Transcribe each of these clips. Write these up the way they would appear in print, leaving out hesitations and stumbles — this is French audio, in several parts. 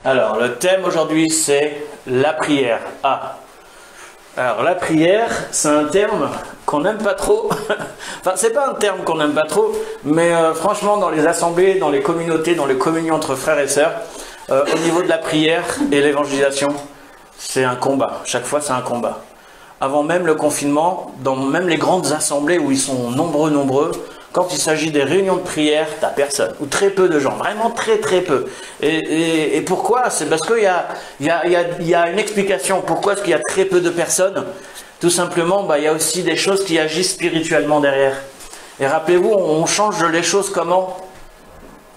Alors, le thème aujourd'hui, c'est la prière. Ah. Alors, la prière, c'est un terme qu'on n'aime pas trop. Enfin, c'est pas un terme qu'on n'aime pas trop, mais franchement, dans les assemblées, dans les communautés, dans les communions entre frères et sœurs, au niveau de la prière et l'évangélisation, c'est un combat. Chaque fois, c'est un combat. Avant même le confinement, dans même les grandes assemblées où ils sont nombreux, quand il s'agit des réunions de prière, t'as personne, ou très peu de gens, vraiment très peu. Et pourquoi? C'est parce qu'il y a une explication. Pourquoi est-ce qu'il y a très peu de personnes? Tout simplement, il y a aussi des choses qui agissent spirituellement derrière. Et rappelez-vous, on change les choses comment?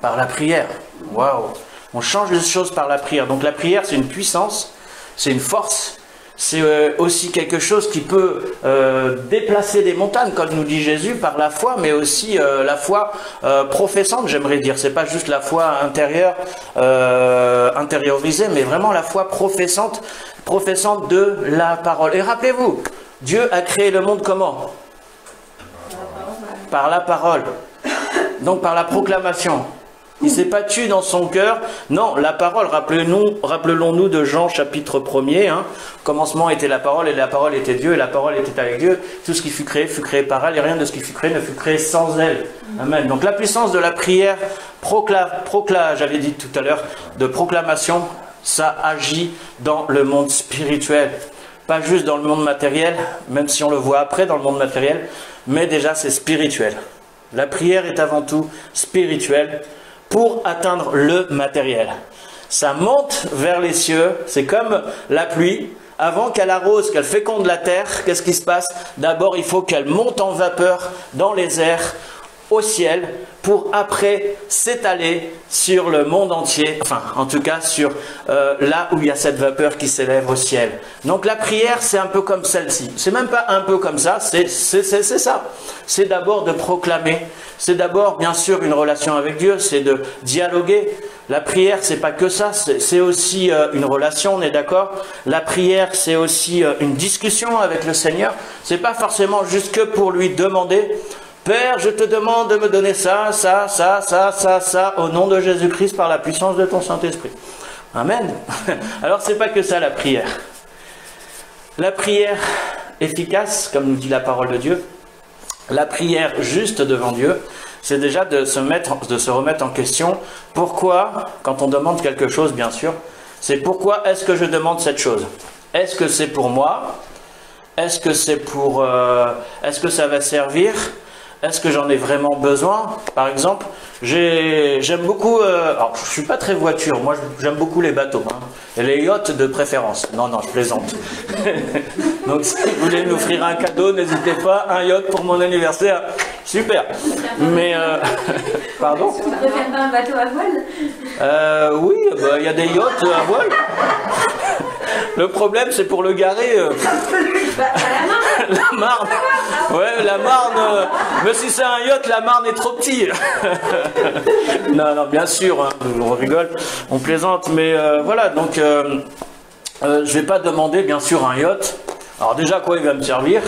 Par la prière. Waouh! On change les choses par la prière. Donc la prière, c'est une puissance, c'est une force. C'est aussi quelque chose qui peut déplacer des montagnes, comme nous dit Jésus, par la foi, mais aussi la foi professante, j'aimerais dire. C'est pas juste la foi intérieure, intériorisée, mais vraiment la foi professante de la parole. Et rappelez-vous, Dieu a créé le monde comment? Par la parole. Donc par la proclamation. Il ne s'est pas tué dans son cœur. Non, la parole, rappelons-nous de Jean chapitre 1er. Hein. Au commencement était la parole, et la parole était Dieu, et la parole était avec Dieu. Tout ce qui fut créé par elle, et rien de ce qui fut créé ne fut créé sans elle. Amen. Donc la puissance de la prière, j'avais dit tout à l'heure, de proclamation, ça agit dans le monde spirituel. Pas juste dans le monde matériel, même si on le voit après dans le monde matériel, mais déjà c'est spirituel. La prière est avant tout spirituelle, pour atteindre le matériel. Ça monte vers les cieux, c'est comme la pluie. Avant qu'elle arrose, qu'elle féconde la terre, qu'est-ce qui se passe? D'abord, il faut qu'elle monte en vapeur dans les airs, au ciel, pour après s'étaler sur le monde entier, enfin en tout cas sur là où il y a cette vapeur qui s'élève au ciel. Donc la prière, c'est un peu comme celle-ci. C'est même pas un peu comme ça, c'est ça. C'est d'abord de proclamer, c'est d'abord bien sûr une relation avec Dieu, c'est de dialoguer. La prière, c'est pas que ça, c'est aussi une relation, on est d'accord? La prière, c'est aussi une discussion avec le Seigneur. C'est pas forcément juste que pour lui demander. Père, je te demande de me donner ça, au nom de Jésus-Christ, par la puissance de ton Saint-Esprit. Amen. Alors, c'est pas que ça, la prière. La prière efficace, comme nous dit la parole de Dieu, la prière juste devant Dieu, c'est déjà de se remettre en question. Pourquoi, quand on demande quelque chose, bien sûr, c'est pourquoi est-ce que je demande cette chose? Est-ce que c'est pour moi? Est-ce que c'est pour... est-ce que ça va servir? Est-ce que j'en ai vraiment besoin? Par exemple, j'aime beaucoup... alors, je suis pas très voiture. Moi, j'aime beaucoup les bateaux. Hein, et les yachts de préférence. Non, je plaisante. Donc, si vous voulez m'offrir un cadeau, n'hésitez pas. Un yacht pour mon anniversaire. Super. Mais... pardon? Tu préfères pas un bateau à voile? Oui, il y a des yachts à voile. Le problème, c'est pour le garer. La Marne. Ouais, la Marne. Mais si c'est un yacht, la Marne est trop petit. Non, bien sûr, hein, on rigole, on plaisante. Mais voilà, donc je vais pas demander, bien sûr, un yacht. Alors déjà, quoi il va me servir?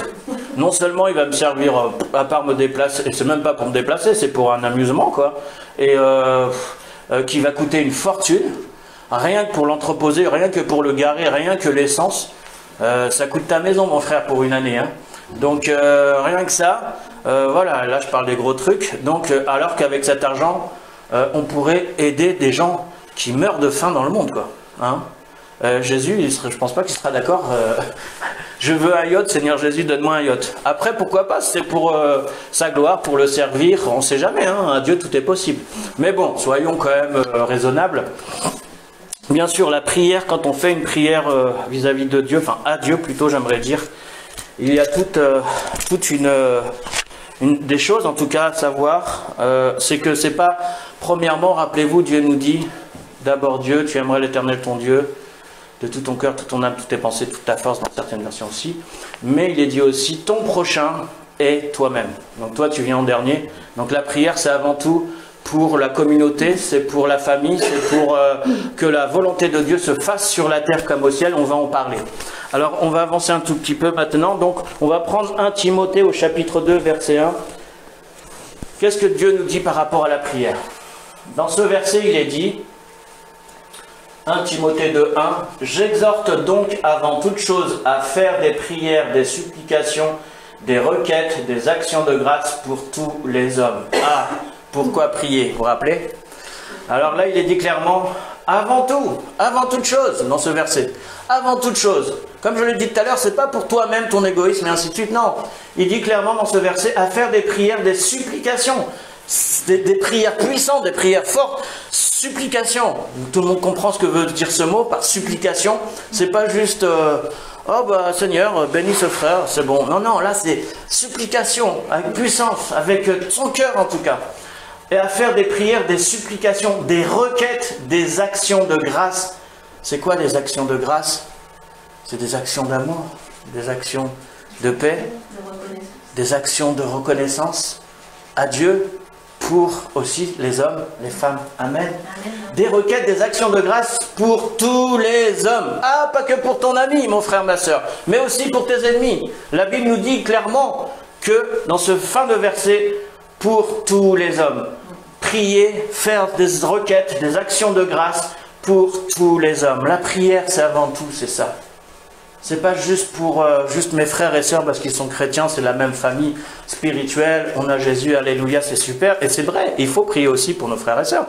Non seulement il va me servir, à part me déplacer, et c'est même pas pour me déplacer, c'est pour un amusement, quoi. Et qui va coûter une fortune. Rien que pour l'entreposer, rien que pour le garer, rien que l'essence, ça coûte ta maison, mon frère, pour une année. Hein. Donc, rien que ça, voilà, là je parle des gros trucs. Donc, alors qu'avec cet argent, on pourrait aider des gens qui meurent de faim dans le monde, quoi. Hein. Jésus, je pense pas qu'il sera d'accord. Je veux un yacht, Seigneur Jésus, donne-moi un yacht. Après, pourquoi pas? C'est pour sa gloire, pour le servir. On ne sait jamais, hein. À Dieu, tout est possible. Mais bon, soyons quand même raisonnables. Bien sûr, la prière, quand on fait une prière vis-à-vis de Dieu, enfin à Dieu plutôt, j'aimerais dire, il y a toute des choses en tout cas à savoir, c'est que c'est pas, premièrement, rappelez-vous, Dieu nous dit, d'abord Dieu, tu aimerais l'Éternel ton Dieu, de tout ton cœur, toute ton âme, toutes tes pensées, toute ta force, dans certaines versions aussi, mais il est dit aussi, ton prochain est toi-même. Donc toi, tu viens en dernier. Donc la prière, c'est avant tout pour la communauté, c'est pour la famille, c'est pour que la volonté de Dieu se fasse sur la terre comme au ciel, on va en parler. Alors on va avancer un tout petit peu maintenant, donc on va prendre 1 Timothée au chapitre 2, verset 1. Qu'est-ce que Dieu nous dit par rapport à la prière? Dans ce verset, il est dit, 1 Timothée 2:1, j'exhorte donc avant toute chose à faire des prières, des supplications, des requêtes, des actions de grâce pour tous les hommes. Ah, pourquoi prier, vous vous rappelez? Alors là, il est dit clairement, avant toute chose, dans ce verset, avant toute chose. Comme je l'ai dit tout à l'heure, c'est pas pour toi-même, ton égoïsme et ainsi de suite, non. Il dit clairement dans ce verset, à faire des prières, des supplications, des prières puissantes, des prières fortes, supplications. Tout le monde comprend ce que veut dire ce mot par supplication. C'est pas juste, oh bah Seigneur, bénis ce frère, c'est bon. Non, non, là c'est supplication, avec puissance, avec son cœur en tout cas. Et à faire des prières, des supplications, des requêtes, des actions de grâce. C'est quoi les actions de grâce? C'est des actions d'amour, des actions de paix, des actions de reconnaissance à Dieu pour aussi les hommes, les femmes. Amen. Amen. Des requêtes, des actions de grâce pour tous les hommes. Ah, pas que pour ton ami, mon frère, ma soeur, mais aussi pour tes ennemis. La Bible nous dit clairement que dans ce fin de verset, pour tous les hommes, prier, faire des requêtes, des actions de grâce pour tous les hommes. La prière, c'est avant tout, c'est ça. C'est pas juste pour juste mes frères et sœurs parce qu'ils sont chrétiens, c'est la même famille spirituelle, on a Jésus, alléluia, c'est super. Et c'est vrai, il faut prier aussi pour nos frères et sœurs.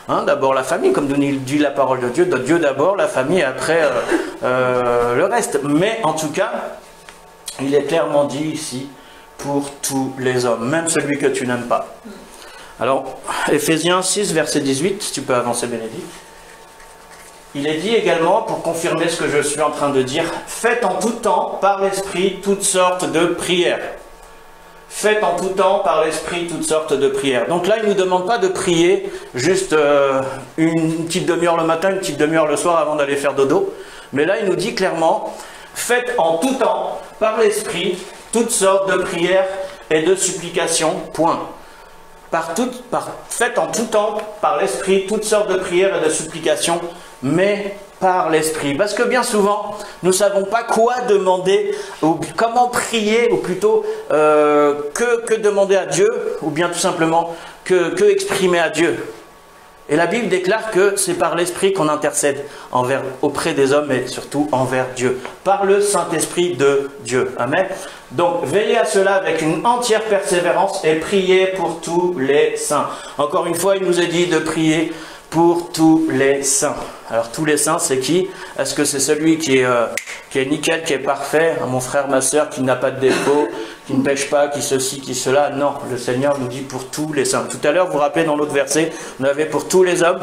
Hein, d'abord la famille, comme nous dit la parole de Dieu d'abord, la famille, après le reste. Mais en tout cas, il est clairement dit ici, pour tous les hommes, même celui que tu n'aimes pas. Alors, Éphésiens 6, verset 18, si tu peux avancer Bénédicte. Il est dit également, pour confirmer ce que je suis en train de dire, faites en tout temps, par l'Esprit, toutes sortes de prières. Faites en tout temps, par l'Esprit, toutes sortes de prières. Donc là, il ne nous demande pas de prier juste une petite demi-heure le matin, une petite demi-heure le soir avant d'aller faire dodo. Mais là, il nous dit clairement, faites en tout temps, par l'Esprit, toutes sortes de prières et de supplications, point. Faites en tout temps, par l'Esprit, toutes sortes de prières et de supplications, mais par l'Esprit. Parce que bien souvent, nous ne savons pas quoi demander, ou comment prier, ou plutôt que demander à Dieu, ou bien tout simplement que exprimer à Dieu. Et la Bible déclare que c'est par l'Esprit qu'on intercède auprès des hommes et surtout envers Dieu. Par le Saint-Esprit de Dieu. Amen. Donc, veillez à cela avec une entière persévérance et priez pour tous les saints. Encore une fois, il nous est dit de prier pour tous les saints. Alors, tous les saints, c'est qui? Est-ce que c'est celui qui est nickel, qui est parfait? Mon frère, ma soeur, qui n'a pas de défaut, qui ne pêche pas, qui ceci, qui cela? Non, le Seigneur nous dit pour tous les saints. Tout à l'heure, vous vous rappelez, dans l'autre verset, on avait pour tous les hommes.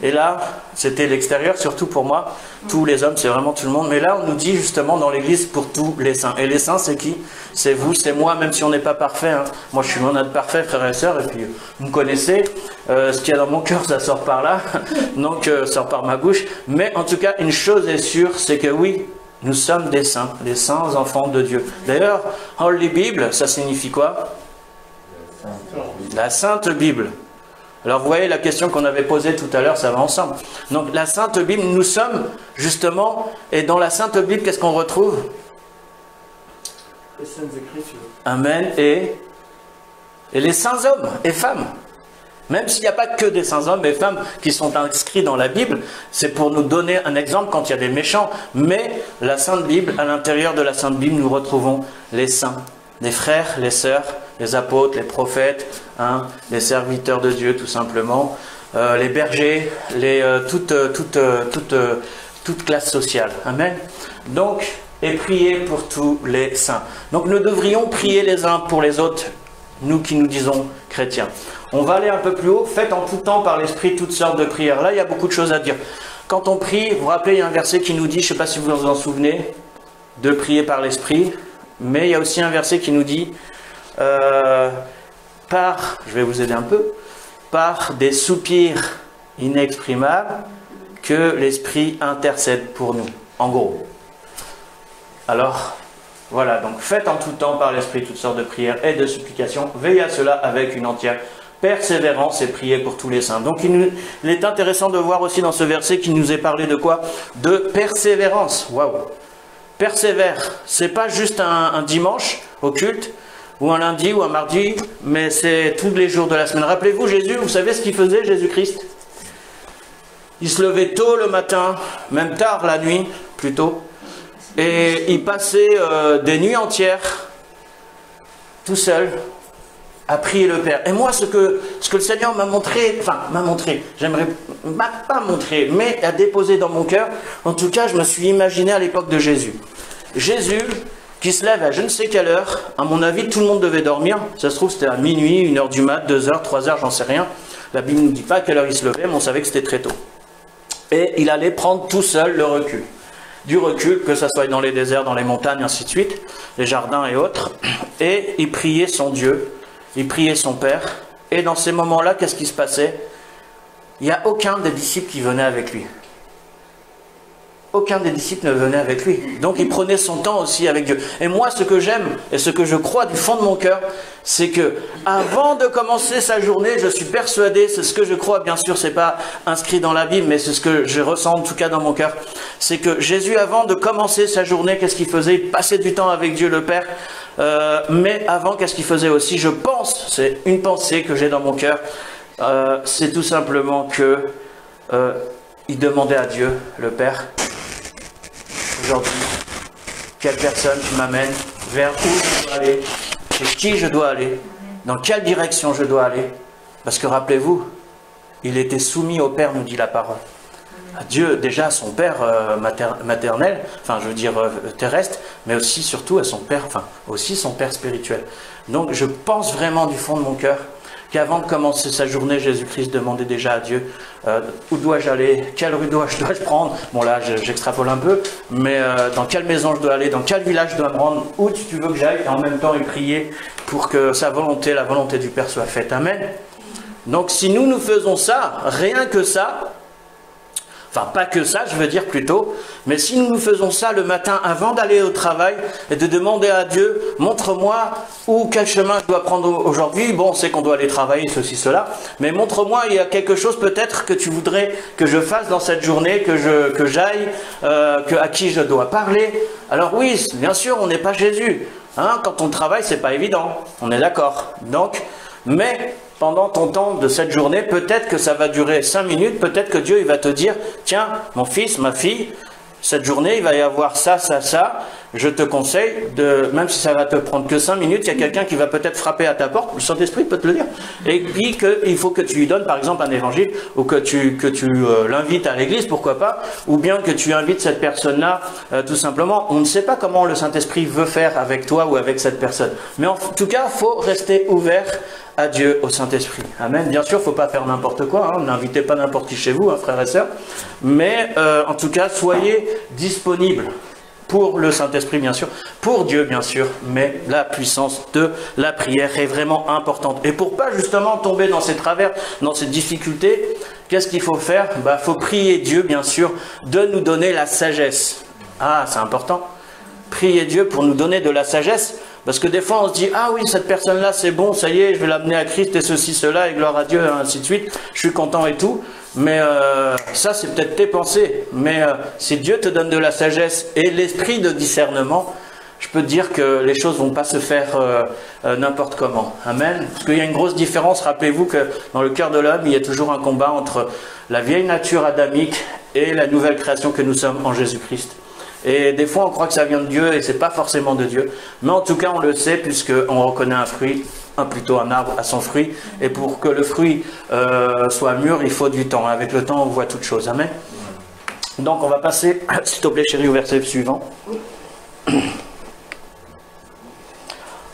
Et là, c'était l'extérieur, surtout pour moi. Tous les hommes, c'est vraiment tout le monde. Mais là, on nous dit justement dans l'église pour tous les saints. Et les saints, c'est qui? C'est vous, c'est moi, même si on n'est pas parfait. Hein. Moi, je suis loin d'être parfait, frères et sœurs. Et puis, vous me connaissez. Ce qu'il y a dans mon cœur, ça sort par là. Donc, ça sort par ma bouche. Mais en tout cas, une chose est sûre, c'est que oui, nous sommes des saints. Les saints enfants de Dieu. D'ailleurs, Holy Bible, ça signifie quoi? La Sainte Bible. Alors vous voyez la question qu'on avait posée tout à l'heure, ça va ensemble. Donc la Sainte Bible, nous sommes justement, et dans la Sainte Bible, qu'est-ce qu'on retrouve? Les Saintes Écritures. Amen. Et les saints hommes et femmes. Même s'il n'y a pas que des saints hommes et femmes qui sont inscrits dans la Bible, c'est pour nous donner un exemple quand il y a des méchants. Mais la Sainte Bible, à l'intérieur de la Sainte Bible, nous retrouvons les saints. Les frères, les sœurs, les apôtres, les prophètes, hein, les serviteurs de Dieu tout simplement, les bergers, toute classe sociale. Amen. Donc, et prier pour tous les saints. Donc nous devrions prier les uns pour les autres, nous qui nous disons chrétiens. On va aller un peu plus haut. Faites en tout temps par l'Esprit toutes sortes de prières. Là, il y a beaucoup de choses à dire. Quand on prie, vous vous rappelez, il y a un verset qui nous dit, je ne sais pas si vous vous en souvenez, de prier par l'Esprit. Mais il y a aussi un verset qui nous dit, je vais vous aider un peu, par des soupirs inexprimables que l'Esprit intercède pour nous, en gros. Alors, voilà, donc faites en tout temps par l'Esprit toutes sortes de prières et de supplications, veillez à cela avec une entière persévérance et priez pour tous les saints. Donc il est intéressant de voir aussi dans ce verset qu'il nous est parlé de quoi? De persévérance. Waouh! Persévère, c'est pas juste un dimanche au culte, ou un lundi ou un mardi, mais c'est tous les jours de la semaine. Rappelez-vous Jésus, vous savez ce qu'il faisait, Jésus-Christ? Il se levait tôt le matin, même tard la nuit, plutôt. Et il passait des nuits entières, tout seul, à prier le Père. Et moi, ce que le Seigneur m'a montré, m'a pas montré, mais a déposé dans mon cœur, en tout cas, je me suis imaginé à l'époque de Jésus. Jésus, qui se lève à je ne sais quelle heure, à mon avis, tout le monde devait dormir. Ça se trouve, c'était à minuit, 1h du mat, 2h, 3h, j'en sais rien. La Bible ne dit pas à quelle heure il se levait, mais on savait que c'était très tôt. Et il allait prendre tout seul le recul. Du recul, que ce soit dans les déserts, dans les montagnes, ainsi de suite, les jardins et autres. Et il priait son Dieu, il priait son Père. Et dans ces moments-là, qu'est-ce qui se passait? Il n'y a aucun des disciples qui venait avec lui. Aucun des disciples ne venait avec lui. Donc il prenait son temps aussi avec Dieu. Et moi, ce que j'aime et ce que je crois du fond de mon cœur, c'est que avant de commencer sa journée, je suis persuadé, c'est ce que je crois, bien sûr, c'est pas inscrit dans la Bible, mais c'est ce que je ressens en tout cas dans mon cœur, c'est que Jésus, avant de commencer sa journée, qu'est-ce qu'il faisait? Il passait du temps avec Dieu le Père. Mais avant, qu'est-ce qu'il faisait aussi? Je pense, c'est une pensée que j'ai dans mon cœur, c'est tout simplement que il demandait à Dieu, le Père, aujourd'hui, quelle personne m'amène, vers où je dois aller, chez qui je dois aller, dans quelle direction je dois aller. Parce que rappelez-vous, il était soumis au Père, nous dit la parole. À Dieu, déjà à son Père maternel, enfin je veux dire terrestre, mais aussi surtout à son Père, enfin aussi son Père spirituel. Donc je pense vraiment du fond de mon cœur qu'avant de commencer sa journée, Jésus-Christ demandait déjà à Dieu où dois-je aller, quelle rue dois-je prendre. Bon là, j'extrapole un peu, mais dans quelle maison je dois aller, dans quel village je dois me rendre, où tu veux que j'aille, et en même temps il priait pour que sa volonté, la volonté du Père soit faite. Amen. Donc si nous faisons ça, rien que ça, enfin pas que ça, je veux dire plutôt, mais si nous faisons ça le matin avant d'aller au travail et de demander à Dieu, montre-moi quel chemin je dois prendre aujourd'hui. Bon, on sait qu'on doit aller travailler, ceci, cela, mais montre-moi, il y a quelque chose peut-être que tu voudrais que je fasse dans cette journée, que j'aille, à qui je dois parler. Alors oui, bien sûr, on n'est pas Jésus. Hein, quand on travaille, c'est pas évident, on est d'accord. Donc, mais pendant ton temps de cette journée, peut-être que ça va durer 5 minutes, peut-être que Dieu il va te dire, tiens, mon fils, ma fille, cette journée, il va y avoir ça, ça, ça, je te conseille, même si ça va te prendre que 5 minutes, il y a quelqu'un qui va peut-être frapper à ta porte, le Saint-Esprit peut te le dire, et puis il faut que tu lui donnes par exemple un évangile, ou que tu l'invites à l'église, pourquoi pas, ou bien que tu invites cette personne-là, tout simplement. On ne sait pas comment le Saint-Esprit veut faire avec toi ou avec cette personne, mais en tout cas, il faut rester ouvert à Dieu, au Saint-Esprit. Amen. Bien sûr, il ne faut pas faire n'importe quoi, hein. N'invitez pas n'importe qui chez vous, hein, frères et sœurs, mais en tout cas, soyez disponibles pour le Saint-Esprit, bien sûr, pour Dieu, bien sûr, mais la puissance de la prière est vraiment importante. Et pour pas justement tomber dans ces travers, dans ces difficultés, qu'est-ce qu'il faut faire? Il faut prier Dieu, bien sûr, de nous donner la sagesse. Ah, c'est important. Prier Dieu pour nous donner de la sagesse, parce que des fois on se dit, ah oui, cette personne-là c'est bon, ça y est, je vais l'amener à Christ et ceci, cela, et gloire à Dieu, et ainsi de suite, je suis content et tout. Mais ça c'est peut-être tes pensées, mais si Dieu te donne de la sagesse et l'esprit de discernement, je peux te dire que les choses ne vont pas se faire n'importe comment. Amen. Parce qu'il y a une grosse différence, rappelez-vous que dans le cœur de l'homme, il y a toujours un combat entre la vieille nature adamique et la nouvelle création que nous sommes en Jésus-Christ. Et des fois on croit que ça vient de Dieu et c'est pas forcément de Dieu. Mais en tout cas on le sait puisqu'on reconnaît un fruit, plutôt un arbre à son fruit. Et pour que le fruit soit mûr, il faut du temps. Avec le temps on voit toutes choses. Amen. Donc on va passer, s'il te plaît chérie, au verset suivant.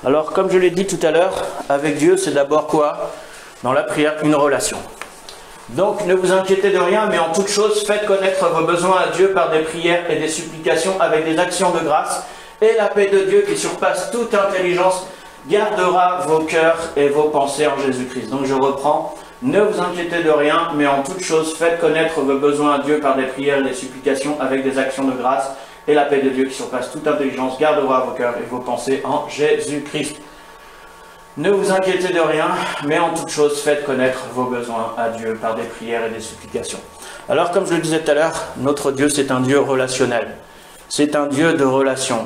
Alors comme je l'ai dit tout à l'heure, avec Dieu c'est d'abord quoi? Dans la prière, une relation. Donc ne vous inquiétez de rien, mais en toute chose, faites connaître vos besoins à Dieu par des prières et des supplications avec des actions de grâce. Et la paix de Dieu qui surpasse toute intelligence gardera vos cœurs et vos pensées en Jésus-Christ. Donc je reprends, ne vous inquiétez de rien, mais en toute chose, faites connaître vos besoins à Dieu par des prières et des supplications avec des actions de grâce. Et la paix de Dieu qui surpasse toute intelligence gardera vos cœurs et vos pensées en Jésus-Christ. Ne vous inquiétez de rien, mais en toute chose, faites connaître vos besoins à Dieu par des prières et des supplications. Alors, comme je le disais tout à l'heure, notre Dieu, c'est un Dieu relationnel. C'est un Dieu de relation.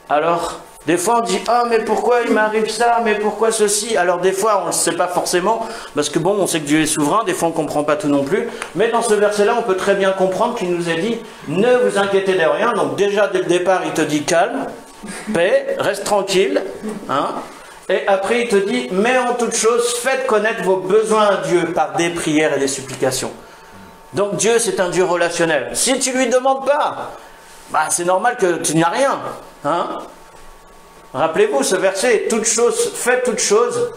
Alors, Des fois on dit « Ah mais pourquoi il m'arrive ça, mais pourquoi ceci ?» Alors des fois on ne le sait pas forcément, parce que bon, on sait que Dieu est souverain, des fois on ne comprend pas tout non plus. Mais dans ce verset-là, on peut très bien comprendre qu'il nous est dit « Ne vous inquiétez de rien ». Donc déjà dès le départ, il te dit « Calme, paix, reste tranquille. Hein » Et après il te dit « Mais en toute chose, faites connaître vos besoins à Dieu par des prières et des supplications. » Donc Dieu c'est un Dieu relationnel. Si tu ne lui demandes pas, bah, c'est normal que tu n'as rien. Hein. Rappelez-vous ce verset, toute chose, faites toute chose,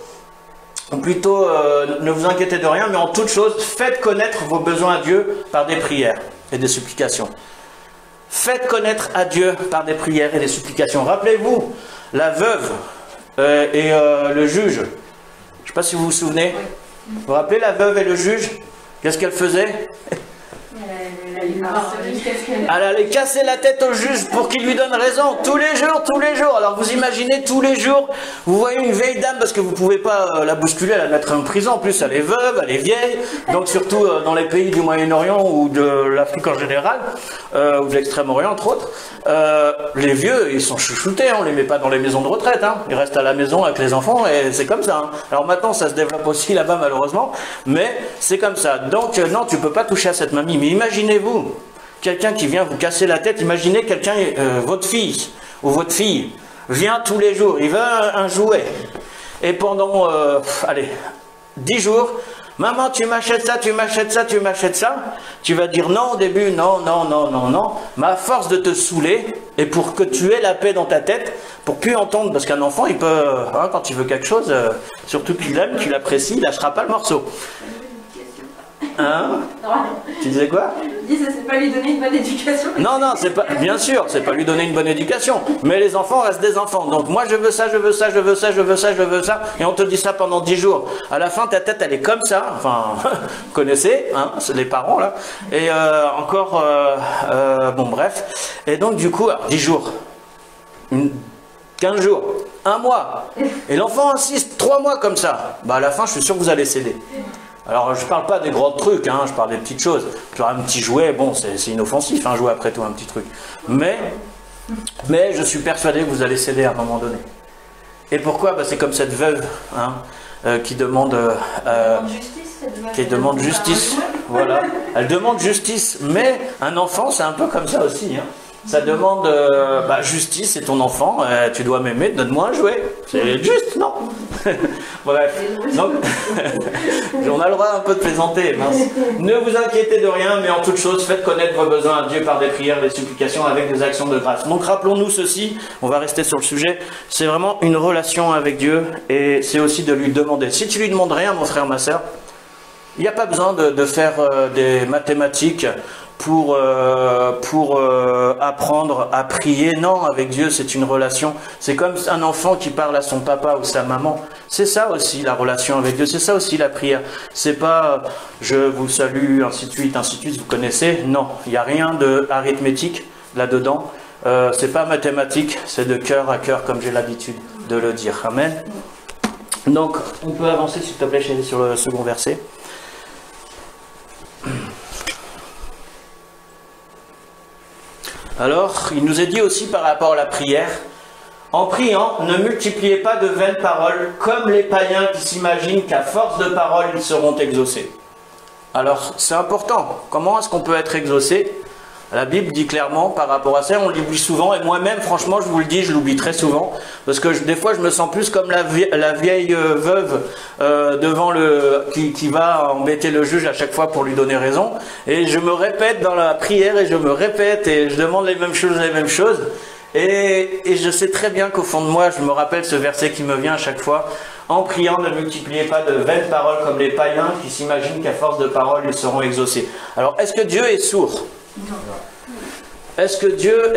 ou plutôt ne vous inquiétez de rien, mais en toute chose, faites connaître vos besoins à Dieu par des prières et des supplications. Faites connaître à Dieu par des prières et des supplications. Rappelez-vous, la veuve et le juge, je ne sais pas si vous vous souvenez, vous vous rappelez la veuve et le juge, qu'est-ce qu'elle faisait ? Elle allait casser la tête au juge pour qu'il lui donne raison, tous les jours, tous les jours. Alors vous imaginez, tous les jours, vous voyez une vieille dame, parce que vous ne pouvez pas la bousculer, la mettre en prison, en plus elle est veuve, elle est vieille, donc surtout dans les pays du Moyen-Orient ou de l'Afrique en général, ou de l'Extrême-Orient entre autres, les vieux, ils sont chouchoutés, hein, on ne les met pas dans les maisons de retraite, hein, ils restent à la maison avec les enfants et c'est comme ça. Hein. Alors maintenant ça se développe aussi là-bas malheureusement, mais c'est comme ça. Donc non, tu ne peux pas toucher à cette mamie, mais imaginez-vous, quelqu'un qui vient vous casser la tête, imaginez quelqu'un, votre fille ou votre fille, vient tous les jours, il veut un jouet. Et pendant, allez, 10 jours, maman, tu m'achètes ça, tu m'achètes ça, tu m'achètes ça. Tu vas dire non au début, non, non, non, non, non. Mais à force de te saouler, et pour que tu aies la paix dans ta tête, pour plus entendre, parce qu'un enfant, il peut, hein, quand il veut quelque chose, surtout qu'il l'aime, qu'il l'apprécie, il lâchera pas le morceau. Hein? Tu disais quoi? Je dis, c'est pas lui donner une bonne éducation. Non, non, c'est pas, bien sûr, c'est pas lui donner une bonne éducation. Mais les enfants restent des enfants. Donc moi, je veux ça, je veux ça, je veux ça, je veux ça, je veux ça. Et on te dit ça pendant 10 jours. À la fin, ta tête, elle est comme ça. Enfin, vous connaissez, hein, c'est les parents, là. Et encore, bon, bref. Et donc, du coup, 10 jours, 15 jours, 1 mois. Et l'enfant insiste 3 mois comme ça. Bah, à la fin, je suis sûr que vous allez céder. Alors, je ne parle pas des gros trucs, hein, je parle des petites choses. Tu as un petit jouet, bon, c'est inoffensif, un jouet après tout, un petit truc. Mais je suis persuadé que vous allez céder à un moment donné. Et pourquoi? Bah, c'est comme cette veuve hein, qui demande justice. Voilà. Elle demande justice, mais un enfant, c'est un peu comme ça aussi. Hein. Ça demande justice, c'est ton enfant, tu dois m'aimer, donne-moi un jouet. C'est juste, non? Bref, donc, on a le droit un peu de plaisanter. Mince. Ne vous inquiétez de rien, mais en toute chose, faites connaître vos besoins à Dieu par des prières, des supplications, avec des actions de grâce. Donc rappelons-nous ceci, on va rester sur le sujet, c'est vraiment une relation avec Dieu, et c'est aussi de lui demander. Si tu lui demandes rien, mon frère, ma soeur, il n'y a pas besoin de faire des mathématiques pour apprendre à prier. Non, avec Dieu, c'est une relation. C'est comme un enfant qui parle à son papa ou sa maman. C'est ça aussi la relation avec Dieu. C'est ça aussi la prière. C'est pas je vous salue, ainsi de suite, vous connaissez. Non, il n'y a rien d'arithmétique là-dedans. C'est pas mathématique, c'est de cœur à cœur, comme j'ai l'habitude de le dire. Amen. Donc, on peut avancer, s'il te plaît, chérie, sur le second verset. Alors, il nous est dit aussi par rapport à la prière, en priant, ne multipliez pas de vaines paroles comme les païens qui s'imaginent qu'à force de paroles, ils seront exaucés. Alors, c'est important. Comment est-ce qu'on peut être exaucé? La Bible dit clairement par rapport à ça, on l'oublie souvent, et moi-même, franchement, je vous le dis, je l'oublie très souvent, parce que des fois, je me sens plus comme la vieille veuve devant qui va embêter le juge à chaque fois pour lui donner raison, et je me répète dans la prière, et je me répète, et je demande les mêmes choses, et je sais très bien qu'au fond de moi, je me rappelle ce verset qui me vient à chaque fois, en priant, ne multipliez pas de vaines paroles comme les païens qui s'imaginent qu'à force de paroles, ils seront exaucés. Alors, est-ce que Dieu est sourd? Est-ce que Dieu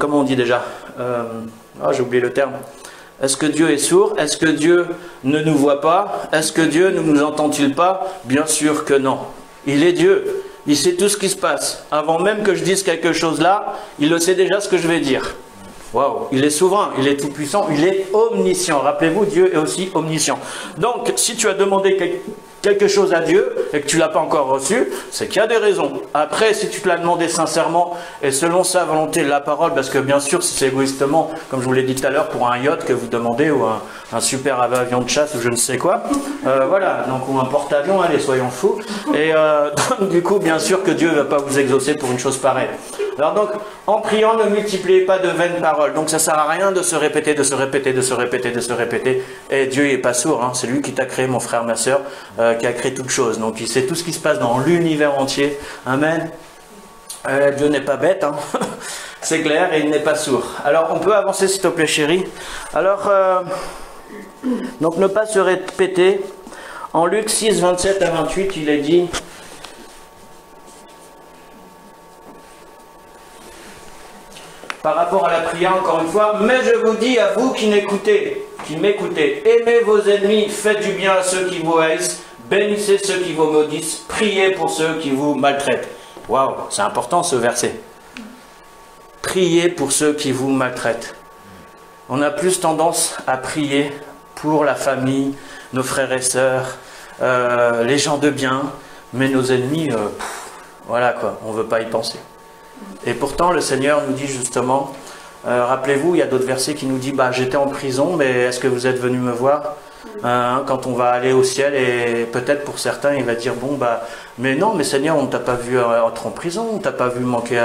comment on dit déjà j'ai oublié le terme. Est-ce que Dieu est sourd? Est-ce que Dieu ne nous voit pas? Est-ce que Dieu ne nous entend-il pas? Bien sûr que non. Il est Dieu. Il sait tout ce qui se passe. Avant même que je dise quelque chose là, il le sait déjà ce que je vais dire. Waouh, il est souverain, il est tout-puissant, il est omniscient. Rappelez-vous, Dieu est aussi omniscient. Donc, si tu as demandé quelque chose à Dieu et que tu ne l'as pas encore reçu, c'est qu'il y a des raisons. Après, si tu te l'as demandé sincèrement et selon sa volonté de la parole, parce que bien sûr, si c'est égoïstement, comme je vous l'ai dit tout à l'heure, pour un yacht que vous demandez ou un super avion de chasse ou je ne sais quoi, voilà, donc ou un porte-avions, allez, soyons fous. Et donc, du coup, bien sûr que Dieu ne va pas vous exaucer pour une chose pareille. Alors donc, en priant, ne multipliez pas de vaines paroles. Donc ça ne sert à rien de se répéter, de se répéter, de se répéter, de se répéter. Et Dieu n'est pas sourd, hein. C'est lui qui t'a créé, mon frère, ma soeur, qui a créé toute chose. Donc il sait tout ce qui se passe dans l'univers entier. Amen. Dieu n'est pas bête, hein. C'est clair, et il n'est pas sourd. Alors on peut avancer s'il te plaît, chérie. Alors, donc ne pas se répéter. En Luc 6, 27 à 28, il est dit... Par rapport à la prière, encore une fois, mais je vous dis à vous qui m'écoutez, aimez vos ennemis, faites du bien à ceux qui vous haïssent, bénissez ceux qui vous maudissent, priez pour ceux qui vous maltraitent. Waouh, c'est important ce verset. Priez pour ceux qui vous maltraitent. On a plus tendance à prier pour la famille, nos frères et sœurs, les gens de bien, mais nos ennemis, voilà quoi, on ne veut pas y penser. Et pourtant, le Seigneur nous dit justement, rappelez-vous, il y a d'autres versets qui nous disent, j'étais en prison, mais est-ce que vous êtes venu me voir quand on va aller au ciel? Et peut-être pour certains, il va dire, mais non, mais Seigneur, on ne t'a pas vu être en prison, on ne t'a pas vu manquer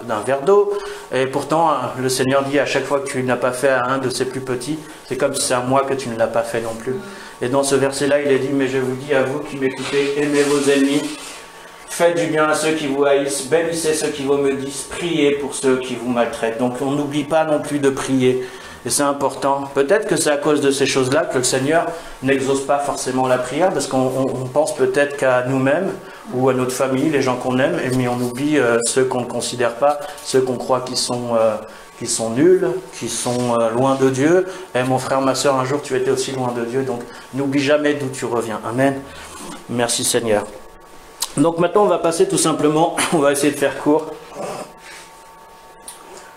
d'un verre d'eau. Et pourtant, le Seigneur dit, à chaque fois que tu n'as pas fait à un de ses plus petits, c'est comme si c'est à moi que tu ne l'as pas fait non plus. Et dans ce verset-là, il est dit, mais je vous dis à vous qui m'écoutez, aimez vos ennemis. Faites du bien à ceux qui vous haïssent, bénissez ceux qui vous maudissent, priez pour ceux qui vous maltraitent. Donc on n'oublie pas non plus de prier, et c'est important. Peut-être que c'est à cause de ces choses-là que le Seigneur n'exauce pas forcément la prière, parce qu'on pense peut-être qu'à nous-mêmes, ou à notre famille, les gens qu'on aime, mais on oublie ceux qu'on ne considère pas, ceux qu'on croit qui sont nuls, qui sont loin de Dieu. Et mon frère, ma soeur, un jour tu étais aussi loin de Dieu, donc n'oublie jamais d'où tu reviens. Amen. Merci Seigneur. Donc maintenant on va passer tout simplement, on va essayer de faire court.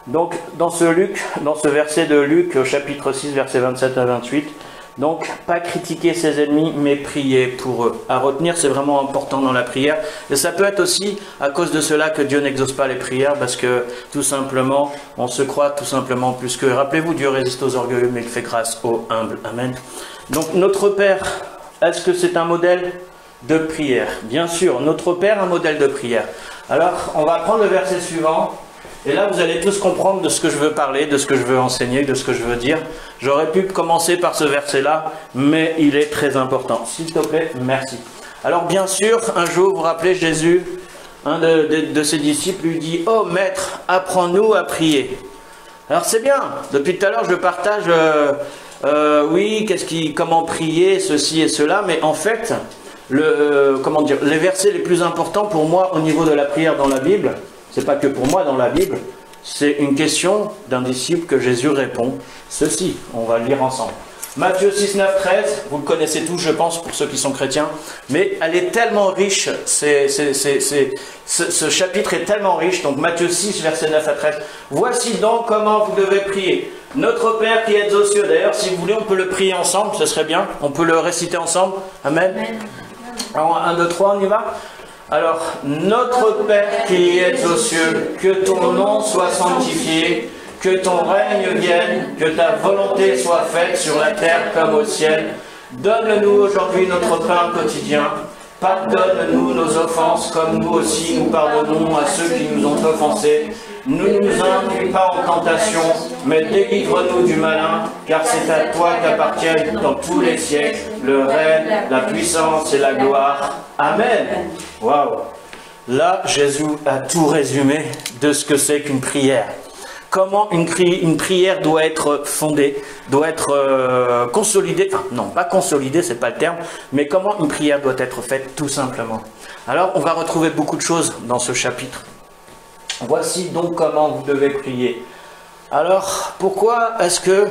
Donc dans ce verset de Luc, au chapitre 6, versets 27 à 28, donc pas critiquer ses ennemis, mais prier pour eux. À retenir, c'est vraiment important dans la prière. Et ça peut être aussi à cause de cela que Dieu n'exauce pas les prières, parce que tout simplement, on se croit tout simplement plus que... Rappelez-vous, Dieu résiste aux orgueilleux, mais il fait grâce aux humbles. Amen. Donc notre Père, est-ce que c'est un modèle de prière? Bien sûr, notre Père, un modèle de prière. Alors, on va prendre le verset suivant, et là, vous allez tous comprendre de ce que je veux parler, de ce que je veux enseigner, de ce que je veux dire. J'aurais pu commencer par ce verset-là, mais il est très important. S'il te plaît, merci. Alors, bien sûr, un jour, vous vous rappelez, Jésus, un de ses disciples, lui dit « Oh, Maître, apprends-nous à prier. » Alors, c'est bien. Depuis tout à l'heure, je partage, oui, comment prier, ceci et cela, mais en fait... les versets les plus importants pour moi au niveau de la prière dans la Bible, c'est pas que pour moi dans la Bible, c'est une question d'un disciple que Jésus répond. Ceci, on va le lire ensemble. Matthieu 6, 9, 13, vous le connaissez tous je pense pour ceux qui sont chrétiens, mais elle est tellement riche, ce chapitre est tellement riche, donc Matthieu 6, versets 9 à 13. Voici donc comment vous devez prier. Notre Père qui êtes aux cieux, d'ailleurs si vous voulez on peut le prier ensemble, ce serait bien, on peut le réciter ensemble. Amen. Alors, 1, 2, 3, on y va. Alors, notre Père qui es aux cieux, que ton nom soit sanctifié, que ton règne vienne, que ta volonté soit faite sur la terre comme au ciel. Donne-nous aujourd'hui notre pain quotidien. Pardonne-nous nos offenses, comme nous aussi nous pardonnons à ceux qui nous ont offensés. Ne nous induis pas en tentation, mais délivre-nous du malin, car c'est à toi qu'appartiennent dans tous les siècles le règne, la puissance et la gloire. Amen. Waouh. Là, Jésus a tout résumé de ce que c'est qu'une prière. Comment une prière doit être fondée, doit être consolidée, enfin non, pas consolidée, c'est pas le terme, mais comment une prière doit être faite tout simplement. Alors, on va retrouver beaucoup de choses dans ce chapitre. Voici donc comment vous devez prier. Alors, pourquoi est-ce que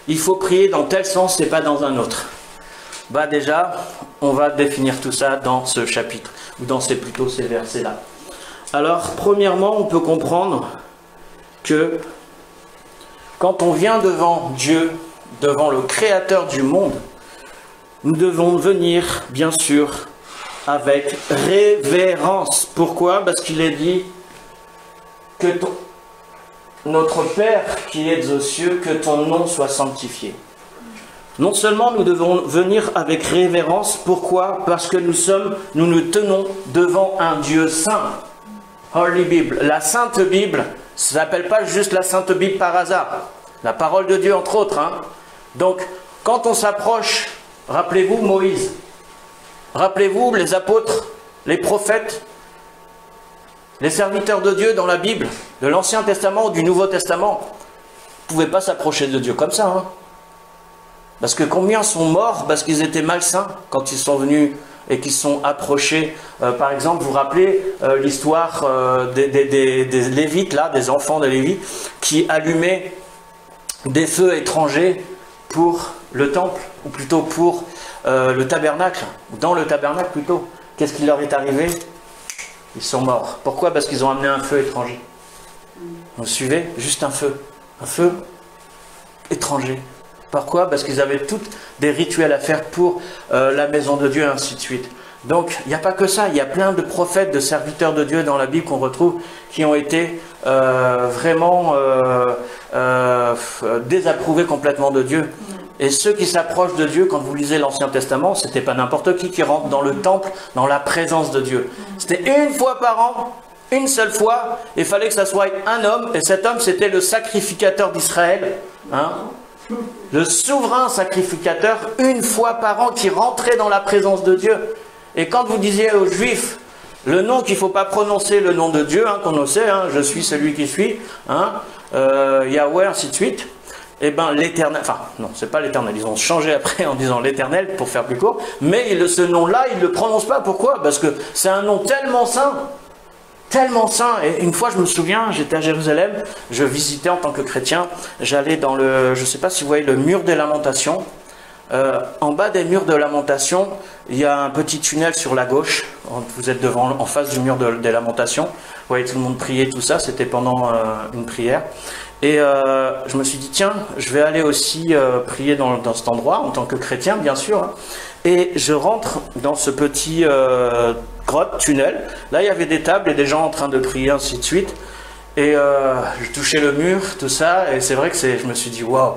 il faut prier dans tel sens et pas dans un autre? Déjà, on va définir tout ça dans ce chapitre, ou dans ces versets-là. Alors, premièrement, on peut comprendre que quand on vient devant Dieu, devant le Créateur du monde, nous devons venir, bien sûr, avec révérence. Pourquoi? Parce qu'il est dit que notre Père qui es aux cieux, que ton nom soit sanctifié. Non seulement nous devons venir avec révérence, pourquoi? Parce que nous nous tenons devant un Dieu saint. Holy Bible. La Sainte Bible, ça ne s'appelle pas juste la Sainte Bible par hasard. La parole de Dieu, entre autres. Hein. Donc, quand on s'approche, rappelez-vous Moïse. Rappelez-vous les apôtres, les prophètes, les serviteurs de Dieu dans la Bible, de l'Ancien Testament ou du Nouveau Testament. Vous ne pouvez pas s'approcher de Dieu comme ça. Hein. Parce que combien sont morts parce qu'ils étaient malsains quand ils sont venus et qu'ils sont approchés. Par exemple, vous vous rappelez l'histoire des Lévites, là, des enfants de Lévi, qui allumaient des feux étrangers pour le temple, ou plutôt pour le tabernacle, dans le tabernacle plutôt. Qu'est-ce qui leur est arrivé? Ils sont morts. Pourquoi? Parce qu'ils ont amené un feu étranger. Vous suivez? Juste un feu étranger. Pourquoi? Parce qu'ils avaient tous des rituels à faire pour la maison de Dieu, et ainsi de suite. Donc, il n'y a pas que ça. Il y a plein de prophètes, de serviteurs de Dieu dans la Bible qu'on retrouve qui ont été vraiment désapprouvés complètement de Dieu. Et ceux qui s'approchent de Dieu, quand vous lisez l'Ancien Testament, c'était pas n'importe qui rentre dans le temple, dans la présence de Dieu. C'était une fois par an, une seule fois. Il fallait que ça soit un homme. Et cet homme, c'était le sacrificateur d'Israël. Hein? Le souverain sacrificateur, une fois par an, qui rentrait dans la présence de Dieu. Et quand vous disiez aux Juifs le nom qu'il ne faut pas prononcer, le nom de Dieu, hein, qu'on le sait, hein, je suis celui qui suis, hein, Yahweh, ainsi de suite, eh bien l'éternel, enfin non, c'est pas l'éternel, ils ont changé après en disant l'éternel pour faire plus court, mais ce nom-là, ils ne le prononcent pas. Pourquoi? Parce que c'est un nom tellement saint. Tellement saint. Et une fois, je me souviens, j'étais à Jérusalem, je visitais en tant que chrétien, j'allais dans le, je ne sais pas si vous voyez, le mur des lamentations. En bas des murs de lamentation, il y a un petit tunnel sur la gauche. Vous êtes en face du mur des lamentations. Vous voyez tout le monde prier, tout ça. C'était pendant une prière. Et je me suis dit, tiens, je vais aller aussi prier dans cet endroit, en tant que chrétien, bien sûr. Hein. Et je rentre dans ce petit grotte, tunnel. Là, il y avait des tables et des gens en train de prier, ainsi de suite. Et je touchais le mur, tout ça, et c'est vrai que je me suis dit, waouh,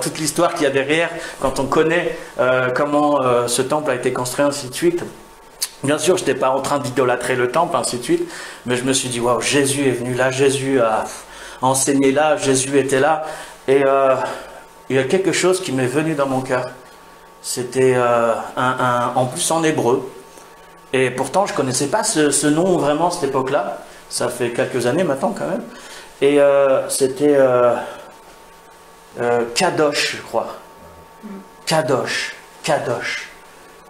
toute l'histoire qu'il y a derrière, quand on connaît comment ce temple a été construit, ainsi de suite. Bien sûr, je n'étais pas en train d'idolâtrer le temple, ainsi de suite, mais je me suis dit, waouh, Jésus est venu là, Jésus a enseigné là, Jésus était là, et il y a quelque chose qui m'est venu dans mon cœur. C'était en plus en hébreu. Et pourtant, je ne connaissais pas ce nom vraiment à cette époque-là. Ça fait quelques années maintenant quand même. Et c'était Kadosh, je crois. Kadosh, Kadosh,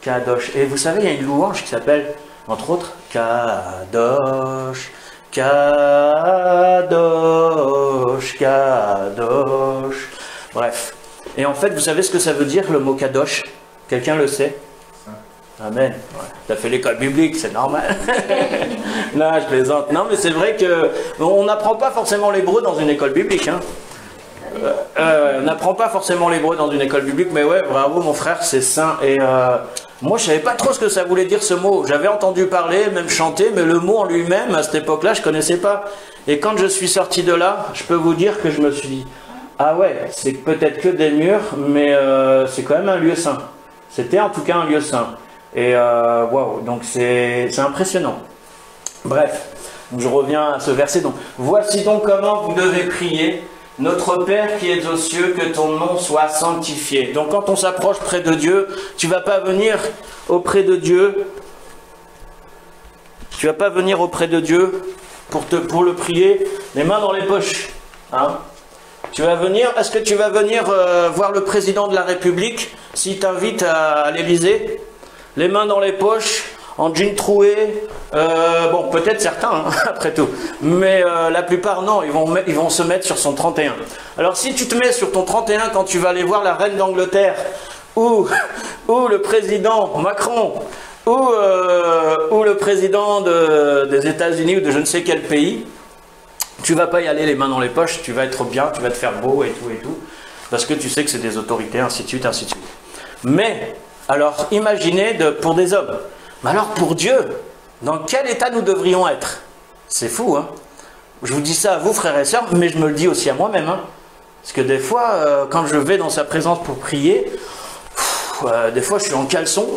Kadosh. Et vous savez, il y a une louange qui s'appelle, entre autres, Kadosh, Kadosh, Kadosh. Bref. Et en fait, vous savez ce que ça veut dire, le mot Kadosh? Quelqu'un le sait? Amen. Ouais. Tu as fait l'école biblique, c'est normal. Non, je plaisante. Non, mais c'est vrai qu'on n'apprend pas forcément l'hébreu dans une école biblique. Hein. On n'apprend pas forcément l'hébreu dans une école biblique, mais ouais, bravo mon frère, c'est saint. Et moi, je savais pas trop ce que ça voulait dire ce mot. J'avais entendu parler, même chanter, mais le mot en lui-même, à cette époque-là, je connaissais pas. Et quand je suis sorti de là, je peux vous dire que je me suis dit, ah ouais, c'est peut-être que des murs, mais c'est quand même un lieu saint. C'était en tout cas un lieu saint. Et waouh, donc c'est impressionnant. Bref, je reviens à ce verset. Donc, voici donc comment vous devez prier. Notre Père qui es aux cieux, que ton nom soit sanctifié. Donc quand on s'approche près de Dieu, tu ne vas pas venir auprès de Dieu. Tu ne vas pas venir auprès de Dieu pour le prier, les mains dans les poches. Hein? Tu vas venir, est-ce que tu vas venir voir le président de la République s'il t'invite à l'Élysée? Les mains dans les poches, en jean troué, bon, peut-être certains, hein, après tout, mais la plupart, non, ils vont se mettre sur son 31. Alors, si tu te mets sur ton 31 quand tu vas aller voir la reine d'Angleterre, ou le président Macron, ou le président des États-Unis ou de je ne sais quel pays, tu vas pas y aller les mains dans les poches, tu vas être bien, tu vas te faire beau et tout et tout. parce que tu sais que c'est des autorités, ainsi de suite, ainsi de suite. Mais, alors, imaginez pour des hommes. Mais alors, pour Dieu, dans quel état nous devrions être? C'est fou, hein? Je vous dis ça à vous, frères et sœurs, mais je me le dis aussi à moi-même, hein? Parce que des fois, quand je vais dans sa présence pour prier, des fois je suis en caleçon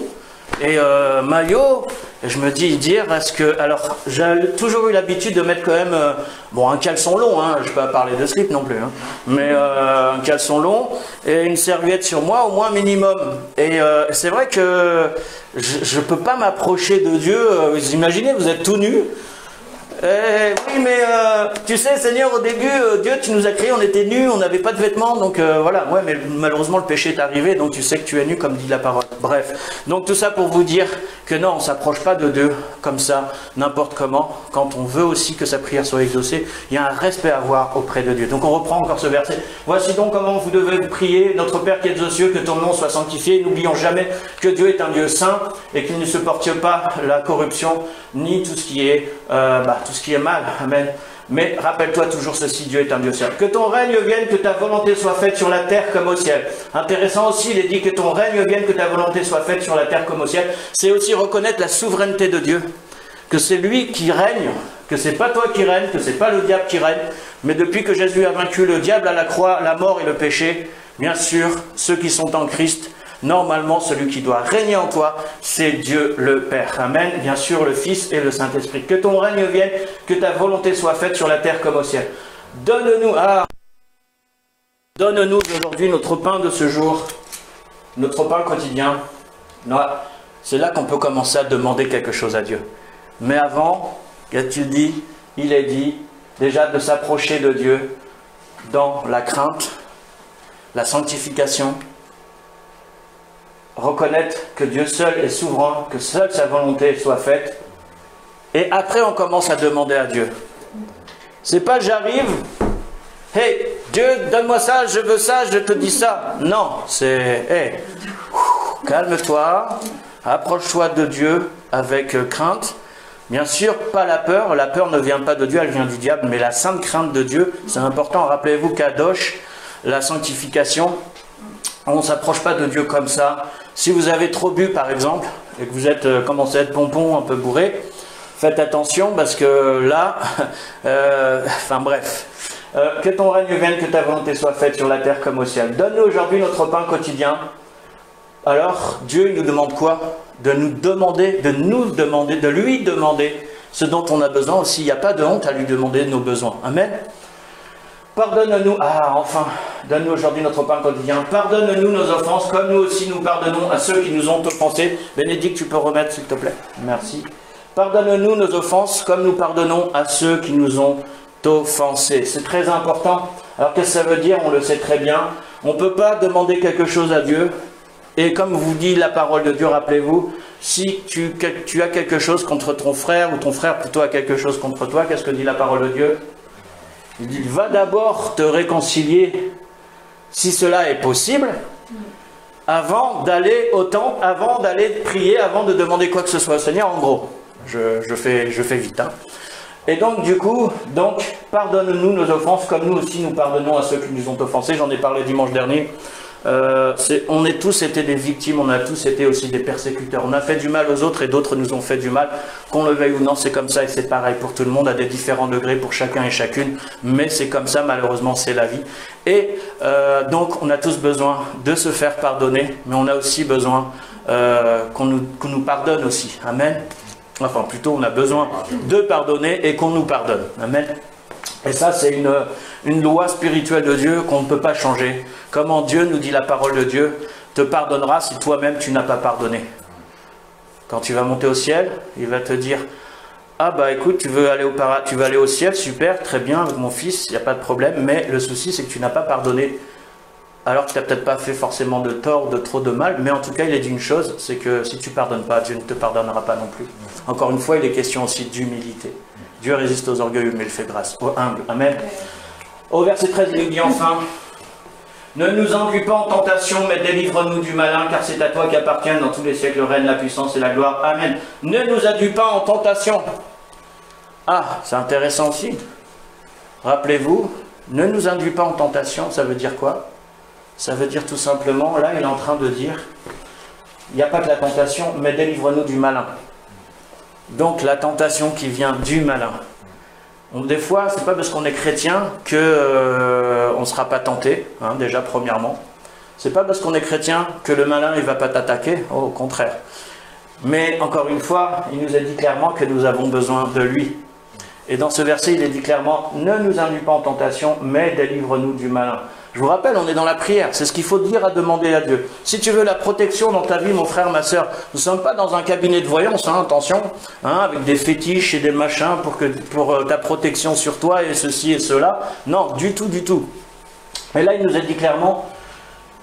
et maillot, et je me dis est-ce que... Alors, j'ai toujours eu l'habitude de mettre quand même, un caleçon long, hein, je ne vais pas parler de slip non plus, hein, mais un caleçon long et une serviette sur moi au moins minimum. Et c'est vrai que je ne peux pas m'approcher de Dieu. Vous imaginez, vous êtes tout nu. Oui, mais tu sais, Seigneur, au début, Dieu, tu nous as créés, on était nus, on n'avait pas de vêtements, donc voilà. Ouais, mais malheureusement, le péché est arrivé, donc tu sais que tu es nu, comme dit la parole. Bref, donc tout ça pour vous dire que non, on ne s'approche pas de Dieu comme ça, n'importe comment. Quand on veut aussi que sa prière soit exaucée, il y a un respect à avoir auprès de Dieu. Donc on reprend encore ce verset. Voici donc comment vous devez vous prier. Notre Père qui es aux cieux, que ton nom soit sanctifié. N'oublions jamais que Dieu est un Dieu saint et qu'il ne supporte pas la corruption, ni tout ce qui est mal. Amen. Mais rappelle-toi toujours ceci, Dieu est un Dieu saint. Que ton règne vienne, que ta volonté soit faite sur la terre comme au ciel. Intéressant aussi, il est dit que ton règne vienne, que ta volonté soit faite sur la terre comme au ciel. C'est aussi reconnaître la souveraineté de Dieu. Que c'est lui qui règne, que c'est pas toi qui règne, que c'est pas le diable qui règne. Mais depuis que Jésus a vaincu le diable à la croix, la mort et le péché, bien sûr, ceux qui sont en Christ, normalement, celui qui doit régner en toi, c'est Dieu le Père. Amen. Bien sûr, le Fils et le Saint-Esprit. Que ton règne vienne, que ta volonté soit faite sur la terre comme au ciel. Donne-nous aujourd'hui notre pain de ce jour, notre pain quotidien. C'est là qu'on peut commencer à demander quelque chose à Dieu. Mais avant, qu'a-t-il dit? Il est dit déjà de s'approcher de Dieu dans la crainte, la sanctification, reconnaître que Dieu seul est souverain, que seule sa volonté soit faite. Et après, on commence à demander à Dieu. C'est pas j'arrive, hey, Dieu, donne-moi ça, je veux ça, je te dis ça. Non, c'est, hey, calme-toi, approche-toi de Dieu avec crainte. Bien sûr, pas la peur ne vient pas de Dieu, elle vient du diable, mais la sainte crainte de Dieu, c'est important. Rappelez-vous Kadosh, la sanctification, on ne s'approche pas de Dieu comme ça. Si vous avez trop bu, par exemple, et que vous êtes commencé à être pompon, un peu bourré, faites attention parce que là, que ton règne vienne, que ta volonté soit faite sur la terre comme au ciel. Donne-nous aujourd'hui notre pain quotidien. Alors, Dieu il nous demande quoi? De lui demander ce dont on a besoin aussi. Il n'y a pas de honte à lui demander nos besoins. Amen. Pardonne-nous, enfin, donne-nous aujourd'hui notre pain quotidien. Pardonne-nous nos offenses, comme nous aussi nous pardonnons à ceux qui nous ont offensés. Bénédicte, tu peux remettre s'il te plaît. Merci. Pardonne-nous nos offenses, comme nous pardonnons à ceux qui nous ont offensés. C'est très important. Alors qu'est-ce que ça veut dire? On le sait très bien. On ne peut pas demander quelque chose à Dieu. Et comme vous dit la parole de Dieu, rappelez-vous, si tu as quelque chose contre ton frère, ou ton frère plutôt a quelque chose contre toi, qu'est-ce que dit la parole de Dieu? Il dit, va d'abord te réconcilier, si cela est possible, avant d'aller au temple, avant d'aller prier, avant de demander quoi que ce soit au Seigneur. En gros, je fais vite. Hein. Et donc, du coup, pardonne-nous nos offenses, comme nous aussi nous pardonnons à ceux qui nous ont offensés. J'en ai parlé dimanche dernier. On a tous été des victimes, on a tous été aussi des persécuteurs. On a fait du mal aux autres et d'autres nous ont fait du mal. Qu'on le veuille ou non, c'est comme ça et c'est pareil pour tout le monde à des différents degrés pour chacun et chacune. Mais c'est comme ça, malheureusement, c'est la vie. Et donc, on a tous besoin de se faire pardonner, mais on a aussi besoin qu'on nous pardonne aussi. Amen. Enfin, plutôt, on a besoin de pardonner et qu'on nous pardonne. Amen. Et ça, c'est une loi spirituelle de Dieu qu'on ne peut pas changer. Comment Dieu, nous dit la parole de Dieu, te pardonnera si toi-même tu n'as pas pardonné. Quand tu vas monter au ciel, il va te dire, ah bah écoute, tu veux aller au ciel, super, très bien, avec mon fils, il n'y a pas de problème, mais le souci c'est que tu n'as pas pardonné. Alors que tu n'as peut-être pas fait forcément de tort, de trop de mal, mais en tout cas il est dit une chose, c'est que si tu ne pardonnes pas, Dieu ne te pardonnera pas non plus. Encore une fois, il est question aussi d'humilité. Dieu résiste aux orgueilleux, mais il fait grâce aux humbles. Amen. Au verset 13, il dit enfin, ne nous induis pas en tentation, mais délivre-nous du malin, car c'est à toi qu'appartiennent dans tous les siècles le règne, la puissance et la gloire. Amen. Ne nous induis pas en tentation. Ah, c'est intéressant aussi. Rappelez-vous, ne nous induis pas en tentation, ça veut dire quoi? Ça veut dire tout simplement, là il est en train de dire, il n'y a pas que la tentation, mais délivre-nous du malin. Donc la tentation qui vient du malin. Donc, des fois, c'est pas parce qu'on est chrétien que on ne sera pas tenté, hein, déjà premièrement. C'est pas parce qu'on est chrétien que le malin il va pas t'attaquer, au contraire. Mais encore une fois, il nous a dit clairement que nous avons besoin de lui. Et dans ce verset, il est dit clairement, ne nous induis pas en tentation, mais délivre-nous du malin. Je vous rappelle, on est dans la prière, c'est ce qu'il faut dire à demander à Dieu. Si tu veux la protection dans ta vie, mon frère, ma soeur, nous ne sommes pas dans un cabinet de voyance, hein, attention, hein, avec des fétiches et des machins pour ta protection sur toi et ceci et cela. Non, du tout, du tout. Et là, il nous a dit clairement,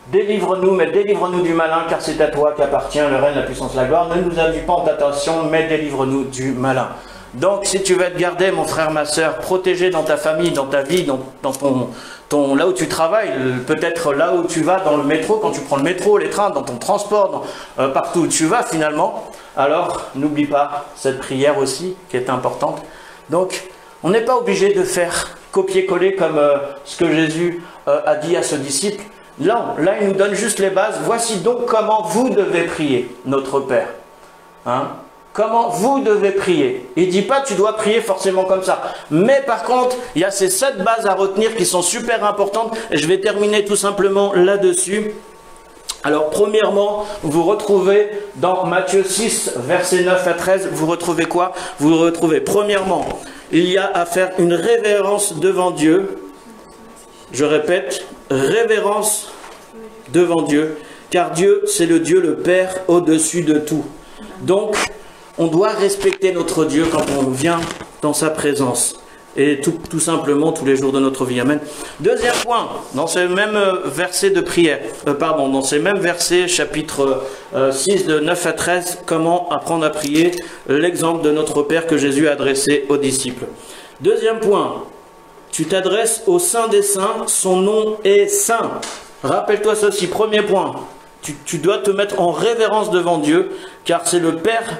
délivre-nous, mais délivre-nous du malin, car c'est à toi qu'appartient le règne, la puissance, la gloire. Ne nous induis pas en tentation, mais délivre-nous du malin. Donc, si tu veux être gardé, mon frère, ma soeur, protégé dans ta famille, dans ta vie, dans là où tu travailles, peut-être là où tu vas dans le métro, quand tu prends le métro, les trains, dans ton transport, partout où tu vas finalement, alors n'oublie pas cette prière aussi qui est importante. Donc, on n'est pas obligé de faire copier-coller comme ce que Jésus a dit à ce disciple. Là, il nous donne juste les bases. Voici donc comment vous devez prier, notre Père. Hein? Comment vous devez prier. Il ne dit pas tu dois prier forcément comme ça. Mais par contre, il y a ces 7 bases à retenir qui sont super importantes. Et je vais terminer tout simplement là-dessus. Alors premièrement, vous retrouvez dans Matthieu 6, versets 9 à 13, vous retrouvez quoi? Vous retrouvez premièrement, il y a à faire une révérence devant Dieu. Je répète, révérence devant Dieu. Car Dieu, c'est le Dieu, le Père, au-dessus de tout. Donc, on doit respecter notre Dieu quand on vient dans sa présence. Et tout simplement tous les jours de notre vie. Amen. Deuxième point, dans ces mêmes versets de prière, dans ces mêmes versets, chapitre 6 de 9 à 13, comment apprendre à prier, l'exemple de notre Père que Jésus a adressé aux disciples. Deuxième point, tu t'adresses au Saint des Saints, son nom est saint. Rappelle-toi ceci, premier point, tu dois te mettre en révérence devant Dieu, car c'est le Père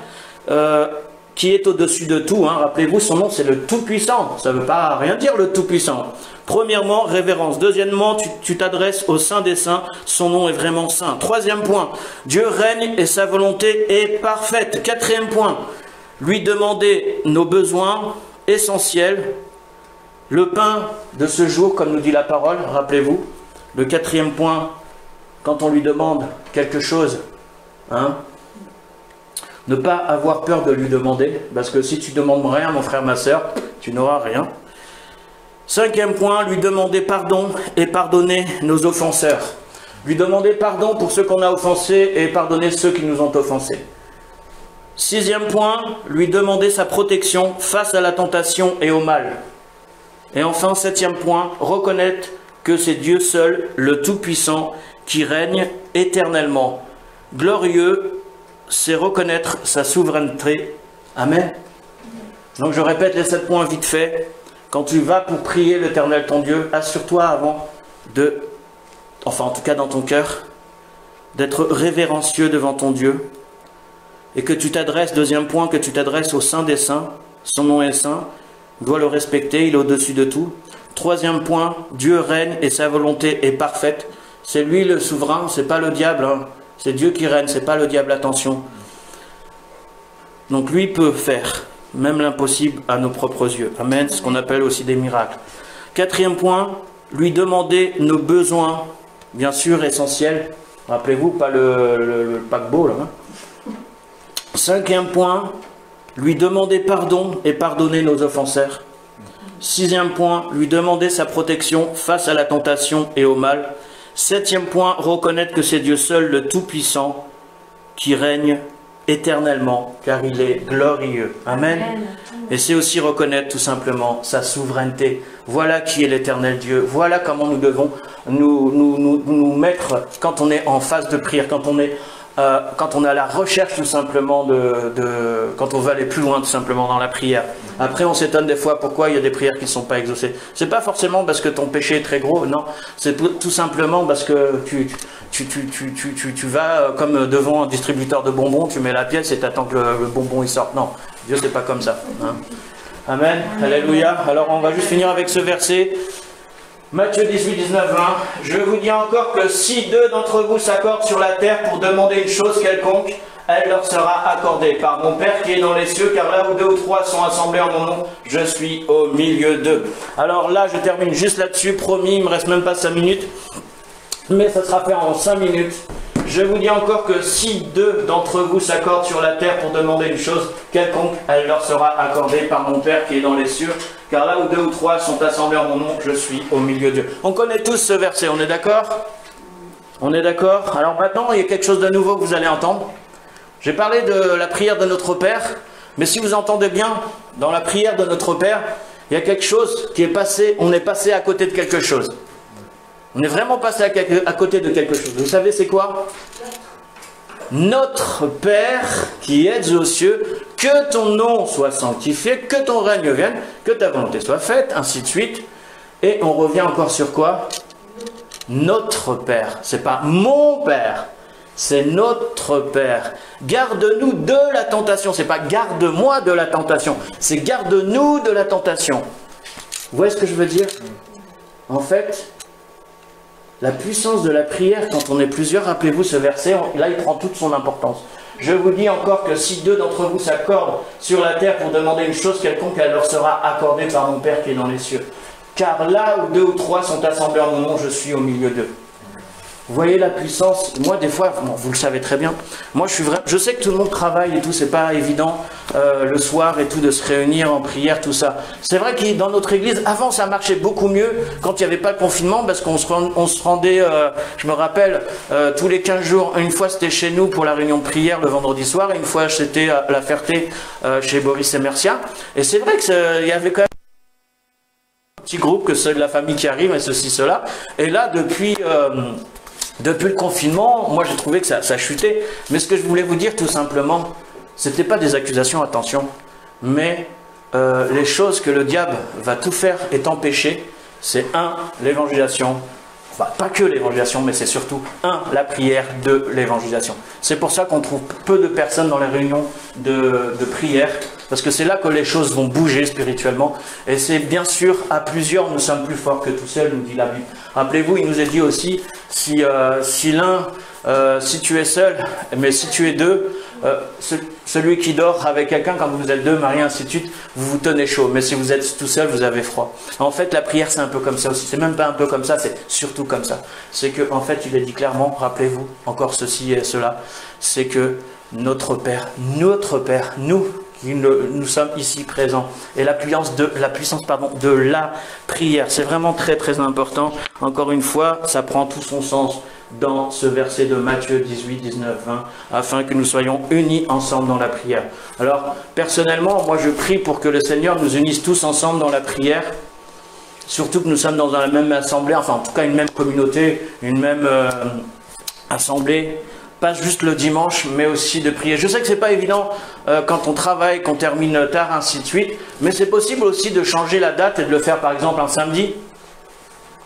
qui est au-dessus de tout. Hein. Rappelez-vous, son nom c'est le Tout-Puissant. Ça ne veut pas rien dire le Tout-Puissant. Premièrement, révérence. Deuxièmement, tu t'adresses au Saint des Saints. Son nom est vraiment saint. Troisième point, Dieu règne et sa volonté est parfaite. Quatrième point, lui demander nos besoins essentiels. Le pain de ce jour, comme nous dit la parole, rappelez-vous. Le quatrième point, quand on lui demande quelque chose, hein, ne pas avoir peur de lui demander, parce que si tu ne demandes rien, mon frère, ma soeur, tu n'auras rien. Cinquième point, lui demander pardon et pardonner nos offenseurs. Lui demander pardon pour ceux qu'on a offensés et pardonner ceux qui nous ont offensés. Sixième point, lui demander sa protection face à la tentation et au mal. Et enfin, septième point, reconnaître que c'est Dieu seul, le Tout-Puissant, qui règne éternellement. Glorieux, c'est reconnaître sa souveraineté. Amen. Donc je répète les 7 points vite fait. Quand tu vas pour prier l'Éternel ton Dieu, assure-toi avant de, enfin en tout cas dans ton cœur, d'être révérencieux devant ton Dieu. Et que tu t'adresses, deuxième point, que tu t'adresses au Saint des Saints. Son nom est saint. Tu dois le respecter, il est au-dessus de tout. Troisième point, Dieu règne et sa volonté est parfaite. C'est lui le souverain, c'est pas le diable. Hein. C'est Dieu qui règne, c'est pas le diable, attention. Donc lui peut faire même l'impossible à nos propres yeux. Amen, c'est ce qu'on appelle aussi des miracles. Quatrième point, lui demander nos besoins, bien sûr essentiels. Rappelez-vous, pas le paquebot là. Hein. Cinquième point, lui demander pardon et pardonner nos offenseurs. Sixième point, lui demander sa protection face à la tentation et au mal. Septième point, reconnaître que c'est Dieu seul, le Tout-Puissant, qui règne éternellement, car il est glorieux. Amen. Et c'est aussi reconnaître tout simplement sa souveraineté. Voilà qui est l'éternel Dieu. Voilà comment nous devons nous mettre quand on est en phase de prière, quand on est à la recherche tout simplement quand on veut aller plus loin tout simplement dans la prière. Après on s'étonne des fois pourquoi il y a des prières qui ne sont pas exaucées. C'est pas forcément parce que ton péché est très gros, non. C'est tout simplement parce que tu vas comme devant un distributeur de bonbons, tu mets la pièce et tu attends que le bonbon il sorte. Non, Dieu c'est pas comme ça. Hein. Amen. Alléluia. Alors on va juste finir avec ce verset. Matthieu 18, 19, 20. Je vous dis encore que si deux d'entre vous s'accordent sur la terre pour demander une chose quelconque, elle leur sera accordée par mon Père qui est dans les cieux, car là où deux ou trois sont assemblés en mon nom, je suis au milieu d'eux. Alors là, je termine juste là-dessus, promis, il me reste même pas 5 minutes, mais ça sera fait en 5 minutes. Je vous dis encore que si deux d'entre vous s'accordent sur la terre pour demander une chose quelconque, elle leur sera accordée par mon Père qui est dans les cieux, car là où deux ou trois sont assemblés en mon nom, je suis au milieu d'eux. On connaît tous ce verset, on est d'accord? On est d'accord? Alors maintenant, il y a quelque chose de nouveau que vous allez entendre. J'ai parlé de la prière de notre Père, mais si vous entendez bien, dans la prière de notre Père, il y a quelque chose qui est passé, on est passé à côté de quelque chose. On est vraiment passé à côté de quelque chose. Vous savez c'est quoi? Notre Père qui êtes aux cieux, que ton nom soit sanctifié, que ton règne vienne, que ta volonté soit faite, ainsi de suite. Et on revient encore sur quoi? Notre Père. C'est pas mon Père. C'est notre Père. Garde-nous de la tentation. C'est pas garde-moi de la tentation. C'est garde-nous de la tentation. Vous voyez ce que je veux dire? En fait, la puissance de la prière, quand on est plusieurs, rappelez-vous ce verset, là il prend toute son importance. Je vous dis encore que si deux d'entre vous s'accordent sur la terre pour demander une chose quelconque, elle leur sera accordée par mon Père qui est dans les cieux. Car là où deux ou trois sont assemblés en mon nom, je suis au milieu d'eux. Vous voyez la puissance? Moi, des fois, bon, vous le savez très bien, moi je sais que tout le monde travaille et tout, c'est pas évident le soir et tout de se réunir en prière, tout ça. C'est vrai que dans notre église, avant ça marchait beaucoup mieux quand il n'y avait pas le confinement, parce qu'on se rendait, je me rappelle, tous les 15 jours, une fois c'était chez nous pour la réunion de prière le vendredi soir, et une fois c'était à La Ferté chez Boris et Mercia. Et c'est vrai qu'il y avait quand même un petit groupe, que c'est de la famille qui arrive, et ceci, cela. Et là, depuis le confinement, moi j'ai trouvé que ça chutait. Mais ce que je voulais vous dire tout simplement, c'était pas des accusations, attention, mais les choses que le diable va tout faire et t'empêcher, c'est l'évangélisation. Enfin, pas que l'évangélisation, mais c'est surtout la prière de l'évangélisation. C'est pour ça qu'on trouve peu de personnes dans les réunions de prière, parce que c'est là que les choses vont bouger spirituellement. Et c'est bien sûr, à plusieurs, nous sommes plus forts que tout seuls, nous dit la Bible. Rappelez-vous, il nous est dit aussi, si tu es seul, mais si tu es deux, celui qui dort avec quelqu'un, quand vous êtes deux, mariés, ainsi de suite, vous vous tenez chaud. Mais si vous êtes tout seul, vous avez froid. En fait, la prière, c'est un peu comme ça aussi. C'est même pas un peu comme ça, c'est surtout comme ça. C'est que, en fait, il est dit clairement, rappelez-vous, encore ceci et cela, c'est que notre Père, nous sommes ici présents. Et la puissance de la prière, c'est vraiment très très important. Encore une fois, ça prend tout son sens dans ce verset de Matthieu 18, 19, 20, afin que nous soyons unis ensemble dans la prière. Alors, personnellement, moi je prie pour que le Seigneur nous unisse tous ensemble dans la prière, surtout que nous sommes dans la même assemblée, enfin en tout cas une même communauté, une même assemblée, pas juste le dimanche, mais aussi de prier. Je sais que c'est pas évident quand on travaille, qu'on termine tard, ainsi de suite, mais c'est possible aussi de changer la date et de le faire par exemple un samedi,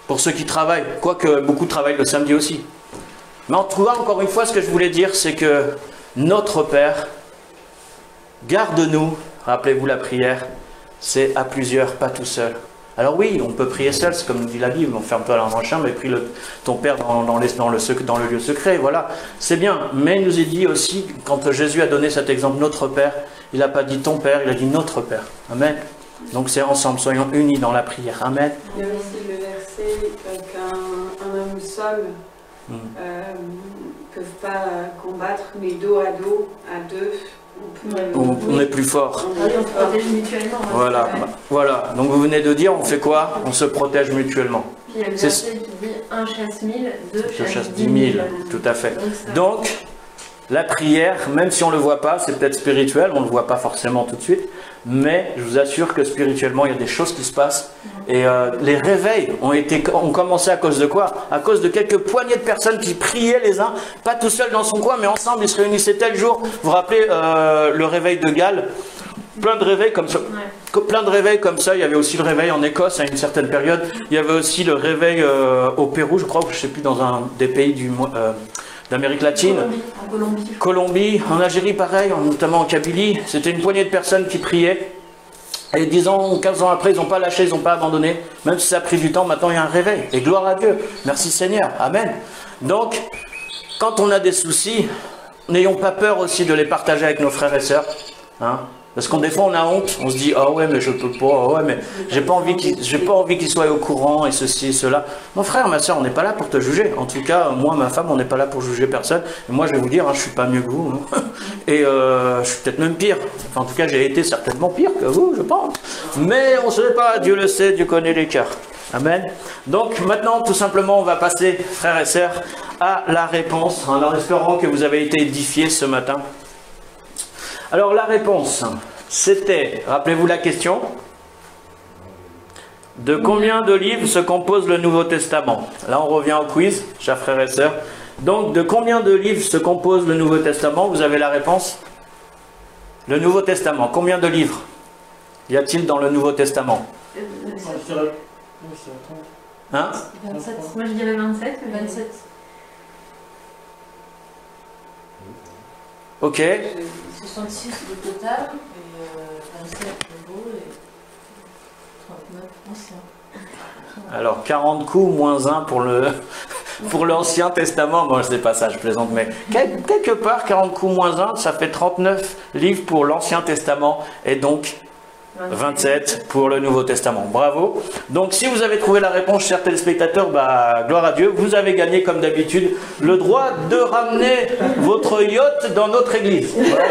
pour ceux qui travaillent, quoique beaucoup travaillent le samedi aussi. Mais en tout cas, encore une fois, ce que je voulais dire, c'est que notre Père, garde-nous, rappelez-vous la prière, c'est à plusieurs, pas tout seul. Alors oui, on peut prier seul, c'est comme nous dit la Bible, on ferme-toi dans la chambre et prie ton Père dans le lieu secret, voilà. C'est bien, mais il nous est dit aussi, quand Jésus a donné cet exemple, notre Père, il n'a pas dit ton Père, il a dit notre Père. Amen. Donc c'est ensemble, soyons unis dans la prière. Amen. Il y a aussi le verset qu'un homme seul ne peut pas combattre, mais dos à dos, à deux, on est plus fort. On se protège mutuellement. Voilà, voilà. Donc vous venez de dire, on fait quoi? On se protège mutuellement. Puis il y a le verset qui dit un chasse 1000, deux chasse 10 000. Tout à fait. Donc, la prière, même si on ne le voit pas, c'est peut-être spirituel, on ne le voit pas forcément tout de suite, mais je vous assure que spirituellement, il y a des choses qui se passent. Et les réveils ont commencé à cause de quoi? À cause de quelques poignées de personnes qui priaient les uns, pas tout seuls dans son coin, mais ensemble, ils se réunissaient tel jour. Vous vous rappelez le réveil de Galles? Plein de réveils comme ça. Ouais. Plein de réveils comme ça. Il y avait aussi le réveil en Écosse à une certaine période. Il y avait aussi le réveil au Pérou, je crois, je ne sais plus, dans un des pays d'Amérique latine. Colombie, en Algérie pareil, notamment en Kabylie. C'était une poignée de personnes qui priaient. Et 10 ans, 15 ans après, ils n'ont pas lâché, ils n'ont pas abandonné. Même si ça a pris du temps, maintenant il y a un réveil. Et gloire à Dieu. Merci Seigneur. Amen. Donc, quand on a des soucis, n'ayons pas peur aussi de les partager avec nos frères et sœurs. Hein? Parce qu'on des fois on a honte, on se dit ah ouais mais je peux pas, ah ouais mais j'ai pas envie qu'ils soient au courant et ceci et cela. Mon frère, ma soeur, on n'est pas là pour te juger. En tout cas, moi, ma femme, on n'est pas là pour juger personne. Et moi je vais vous dire, hein, je suis pas mieux que vous. Hein. Et je suis peut-être même pire. Enfin, en tout cas j'ai été certainement pire que vous, je pense. Mais on ne sait pas, Dieu le sait, Dieu connaît les cœurs. Amen. Donc maintenant tout simplement on va passer, frères et sœurs, à la réponse, en espérant que vous avez été édifiés ce matin. Alors la réponse, c'était, rappelez-vous la question, de combien de livres se compose le Nouveau Testament? Là on revient au quiz, chers frères et sœurs. Donc de combien de livres se compose le Nouveau Testament? Vous avez la réponse? Le Nouveau Testament, combien de livres y a-t-il dans le Nouveau Testament? Hein? 27. Moi je dirais 27, mais 27. Ok. 66 au total, et 27 nouveaux et 39 anciens. Alors 40 coups moins 1 pour l'Ancien Testament. Bon, c'est pas ça, je plaisante, mais quelque part 40 coups moins 1, ça fait 39 livres pour l'Ancien Testament et donc 27 pour le Nouveau Testament. Bravo. Donc si vous avez trouvé la réponse, chers téléspectateurs, bah, gloire à Dieu, vous avez gagné comme d'habitude le droit de ramener votre yacht dans notre église. Voilà.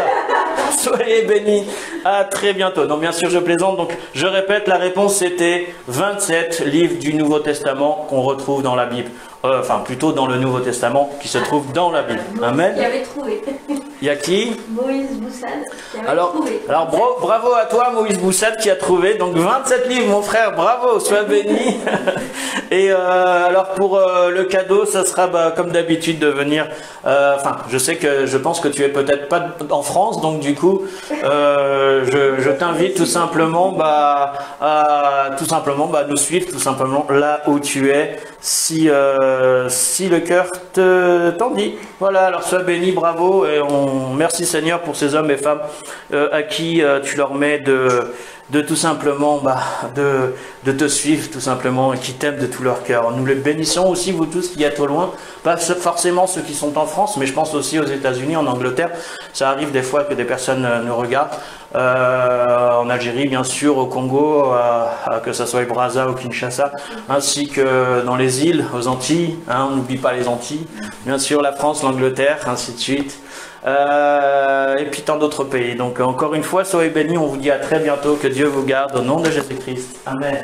Soyez bénis. À très bientôt. Non, bien sûr, je plaisante. Donc je répète, la réponse c'était 27 livres du Nouveau Testament qu'on retrouve dans la Bible. Enfin, plutôt dans le Nouveau Testament qui se trouve dans la Bible. Amen. Qui avait trouvé. Il y a qui? Moïse Boussade qui avait trouvé. Alors bravo à toi Moïse Boussade qui a trouvé. Donc 27 livres mon frère, bravo, sois béni. Et alors pour le cadeau, ça sera comme d'habitude de venir. Enfin, je pense que tu es peut-être pas en France, donc du coup, je t'invite tout simplement à nous suivre tout simplement là où tu es. Si le cœur t'en dit. Voilà, alors sois béni, bravo, et merci Seigneur pour ces hommes et femmes à qui tu leur mets de tout simplement de te suivre tout simplement et qui t'aiment de tout leur cœur. Nous les bénissons aussi, vous tous qui êtes au loin, pas forcément ceux qui sont en France, mais je pense aussi aux États-Unis, en Angleterre. Ça arrive des fois que des personnes nous regardent. En Algérie, bien sûr, au Congo, que ce soit Brazza ou Kinshasa, ainsi que dans les îles, aux Antilles, hein, on n'oublie pas les Antilles, bien sûr la France, l'Angleterre, ainsi de suite, et puis tant d'autres pays. Donc encore une fois, soyez bénis, on vous dit à très bientôt, que Dieu vous garde au nom de Jésus-Christ. Amen. Amen.